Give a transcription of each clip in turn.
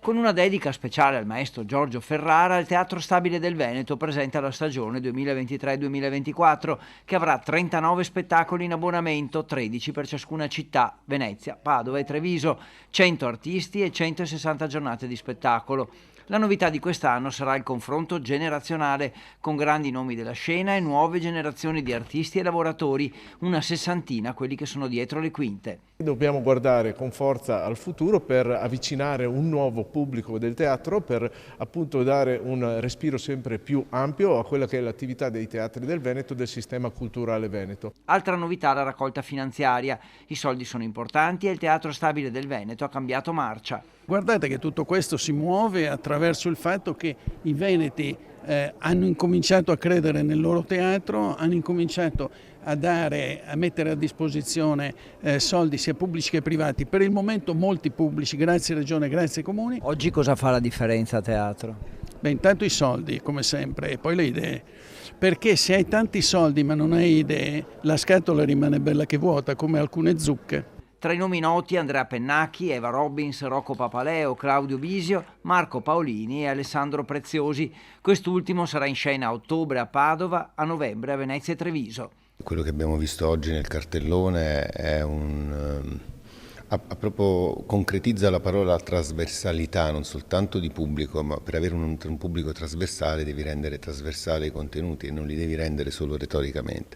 Con una dedica speciale al maestro Giorgio Ferrara, il Teatro Stabile del Veneto presenta la stagione 2023-2024, che avrà 39 spettacoli in abbonamento, 13 per ciascuna città, Venezia, Padova e Treviso, 100 artisti e 160 giornate di spettacolo. La novità di quest'anno sarà il confronto generazionale con grandi nomi della scena e nuove generazioni di artisti e lavoratori, una sessantina quelli che sono dietro le quinte. Dobbiamo guardare con forza al futuro per avvicinare un nuovo pubblico del teatro, per appunto dare un respiro sempre più ampio a quella che è l'attività dei teatri del Veneto, del sistema culturale veneto. Altra novità, la raccolta finanziaria. I soldi sono importanti e il Teatro Stabile del Veneto ha cambiato marcia. Guardate che tutto questo si muove attraverso il fatto che i veneti hanno incominciato a credere nel loro teatro, hanno incominciato a mettere a disposizione soldi sia pubblici che privati, per il momento molti pubblici, grazie Regione, grazie Comuni. Oggi cosa fa la differenza a teatro? Beh, intanto i soldi, come sempre, e poi le idee. Perché se hai tanti soldi ma non hai idee, la scatola rimane bella che vuota, come alcune zucche. Tra i nomi noti Andrea Pennacchi, Eva Robbins, Rocco Papaleo, Claudio Bisio, Marco Paolini e Alessandro Preziosi. Quest'ultimo sarà in scena a ottobre a Padova, a novembre a Venezia e Treviso. Quello che abbiamo visto oggi nel cartellone è proprio concretizza la parola trasversalità, non soltanto di pubblico, ma per avere un pubblico trasversale devi rendere trasversale i contenuti e non li devi rendere solo retoricamente.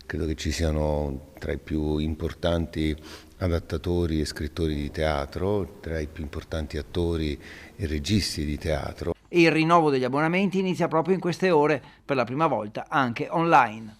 Credo che ci siano tra i più importanti adattatori e scrittori di teatro, tra i più importanti attori e registi di teatro. E il rinnovo degli abbonamenti inizia proprio in queste ore, per la prima volta anche online.